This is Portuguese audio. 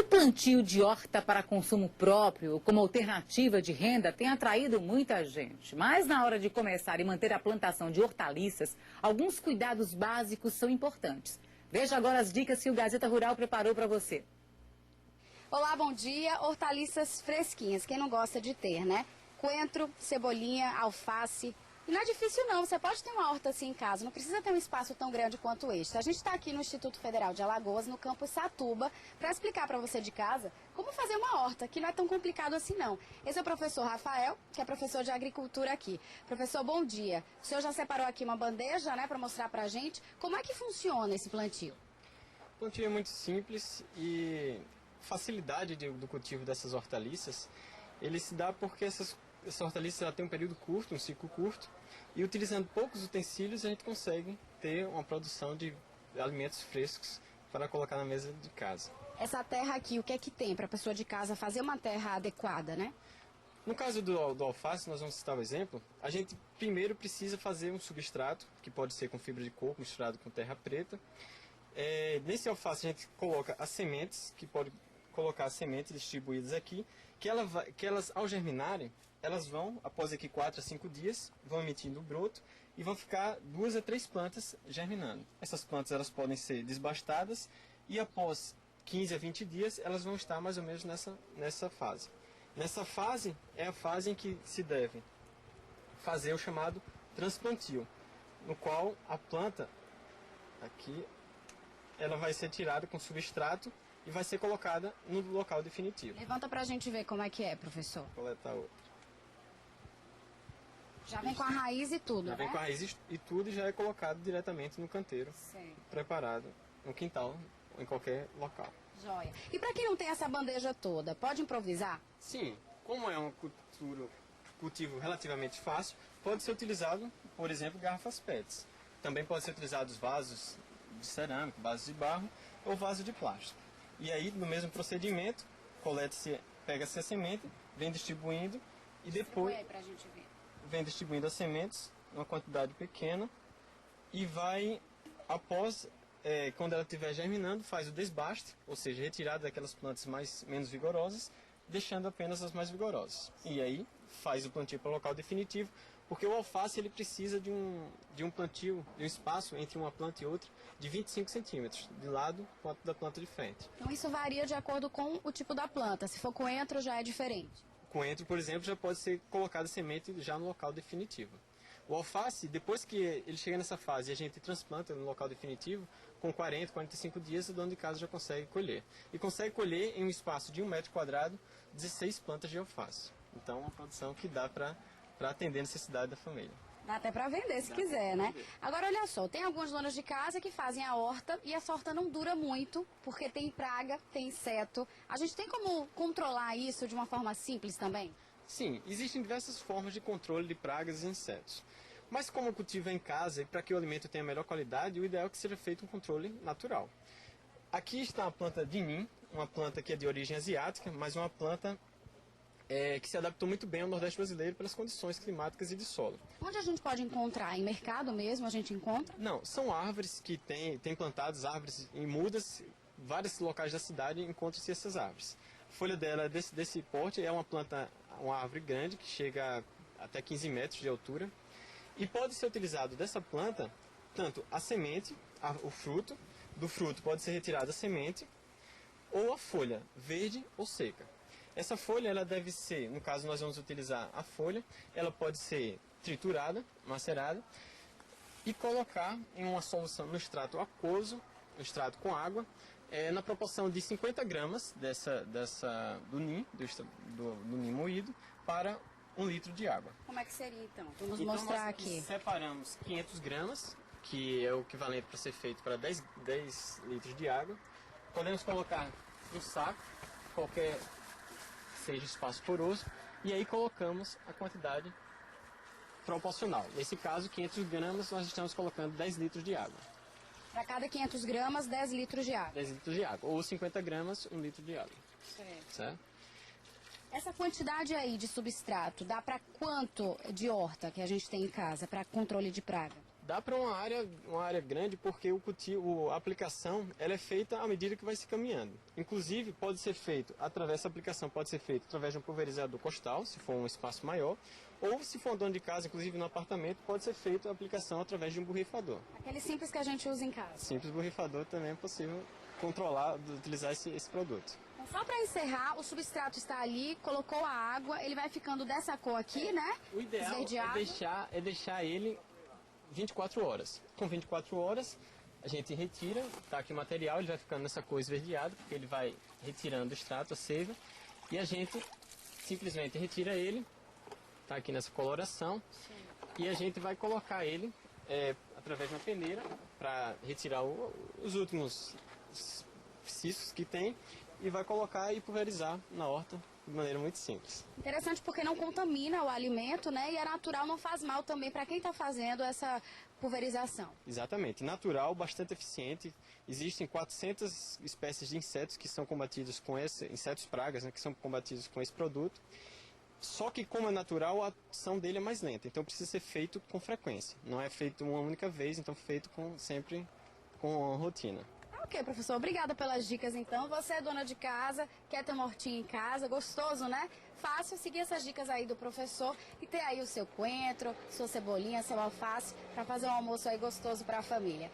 plantio de horta para consumo próprio, como alternativa de renda, tem atraído muita gente. Mas na hora de começar e manter a plantação de hortaliças, alguns cuidados básicos são importantes. Veja agora as dicas que o Gazeta Rural preparou para você. Olá, bom dia. Hortaliças fresquinhas, quem não gosta de ter, né? Coentro, cebolinha, alface. E não é difícil não, você pode ter uma horta assim em casa, não precisa ter um espaço tão grande quanto este. A gente está aqui no Instituto Federal de Alagoas, no campus Satuba, para explicar para você de casa como fazer uma horta, que não é tão complicado assim não. Esse é o professor Rafael, que é professor de agricultura aqui. Professor, bom dia. O senhor já separou aqui uma bandeja, né, para mostrar para a gente como é que funciona esse plantio? O plantio é muito simples e facilidade do cultivo dessas hortaliças, ele se dá porque essa hortaliça ela tem um período curto, um ciclo curto, e utilizando poucos utensílios a gente consegue ter uma produção de alimentos frescos para colocar na mesa de casa. Essa terra aqui, o que é que tem para a pessoa de casa fazer uma terra adequada, né? No caso do alface, nós vamos citar o exemplo, a gente primeiro precisa fazer um substrato, que pode ser com fibra de coco misturado com terra preta. Nesse alface a gente coloca as sementes, que pode colocar as sementes distribuídas aqui, que elas ao germinarem, elas vão, após aqui 4 a 5 dias, vão emitindo o broto e vão ficar 2 a 3 plantas germinando. Essas plantas elas podem ser desbastadas e após 15 a 20 dias elas vão estar mais ou menos nessa fase. Nessa fase é a fase em que se deve fazer o chamado transplantio, no qual a planta, aqui, ela vai ser tirada com substrato e vai ser colocada no local definitivo. Levanta pra gente ver como é que é, professor. Vou coletar outro. Já vem com a raiz e tudo, Já vem né? com a raiz e tudo e já é colocado diretamente no canteiro, preparado no quintal ou em qualquer local. Joia. E para quem não tem essa bandeja toda, pode improvisar? Sim, como é um cultivo relativamente fácil, pode ser utilizado, por exemplo, garrafas PETs. Também pode ser utilizado vasos de cerâmica, vasos de barro ou vaso de plástico. E aí, no mesmo procedimento, pega-se a semente, vem distribuindo e depois Pra gente ver. vem distribuindo as sementes, uma quantidade pequena, e vai, após, quando ela estiver germinando, faz o desbaste, ou seja, retirada daquelas plantas menos vigorosas, deixando apenas as mais vigorosas. E aí faz o plantio para o local definitivo, porque o alface ele precisa de um plantio, de um espaço entre uma planta e outra de 25 centímetros, de lado quanto da planta de frente. Então isso varia de acordo com o tipo da planta. Se for coentro já é diferente. Coentro, por exemplo, já pode ser colocada semente já no local definitivo. O alface, depois que ele chega nessa fase e a gente transplanta no local definitivo, com 40, 45 dias o dono de casa já consegue colher. E consegue colher em um espaço de 1 metro quadrado 16 plantas de alface. Então, uma produção que dá para atender a necessidade da família. Dá até para vender se quiser, né? Agora, olha só, tem algumas donas de casa que fazem a horta e essa horta não dura muito, porque tem praga, tem inseto. A gente tem como controlar isso de uma forma simples também? Sim, existem diversas formas de controle de pragas e insetos. Mas como o cultivo é em casa e para que o alimento tenha melhor qualidade, o ideal é que seja feito um controle natural. Aqui está a planta de Nim, uma planta que é de origem asiática, mas uma planta que se adaptou muito bem ao Nordeste brasileiro pelas condições climáticas e de solo. Onde a gente pode encontrar? Em mercado mesmo a gente encontra? Não, são árvores que tem plantadas, árvores em mudas, vários locais da cidade encontram-se essas árvores. A folha dela é desse porte, é uma árvore grande que chega até 15 metros de altura. E pode ser utilizado dessa planta, tanto a semente, o fruto, do fruto pode ser retirada a semente, ou a folha, verde ou seca. Essa folha, ela deve ser, no caso nós vamos utilizar a folha, ela pode ser triturada, macerada, e colocar em uma solução no extrato aquoso, no extrato com água, na proporção de 50 gramas do NIM moído para 1 litro de água. Como é que seria então? Vamos mostrar nós aqui. Separamos 500 gramas, que é o equivalente para ser feito para 10 litros de água. Podemos colocar um saco, qualquer seja espaço poroso, e aí colocamos a quantidade proporcional. Nesse caso, 500 gramas, nós estamos colocando 10 litros de água. Para cada 500 gramas, 10 litros de água. 10 litros de água, ou 50 gramas, 1 litro de água. Certo? Essa quantidade aí de substrato dá para quanto de horta que a gente tem em casa para controle de praga? Dá para uma área grande porque o cultivo, a aplicação, ela é feita à medida que vai se caminhando. Inclusive, essa aplicação pode ser feita através de um pulverizador costal, se for um espaço maior, ou se for um dono de casa, inclusive no apartamento, pode ser feita a aplicação através de um borrifador. Aquele simples que a gente usa em casa. Simples borrifador também é possível utilizar esse produto. Então, só para encerrar, o substrato está ali, colocou a água, ele vai ficando dessa cor aqui, né? O ideal Esverdeado. é deixar ele 24 horas. Com 24 horas, a gente retira, tá aqui o material, ele vai ficando nessa cor esverdeada, porque ele vai retirando o extrato, a seiva, e a gente simplesmente retira ele, tá aqui nessa coloração, e a gente vai colocar ele através de uma peneira para retirar os últimos ciscos que tem, e vai colocar e pulverizar na horta de maneira muito simples. Interessante porque não contamina o alimento, né? E é natural, não faz mal também para quem está fazendo essa pulverização. Exatamente. Natural, bastante eficiente. Existem 400 espécies de insetos que são combatidos com insetos pragas, né, que são combatidos com esse produto. Só que como é natural, a ação dele é mais lenta. Então precisa ser feito com frequência. Não é feito uma única vez, então feito sempre com rotina. Ok, professor, obrigada pelas dicas então. Você é dona de casa, quer ter uma hortinha em casa, gostoso, né? Fácil seguir essas dicas aí do professor e ter aí o seu coentro, sua cebolinha, seu alface, para fazer um almoço aí gostoso para a família.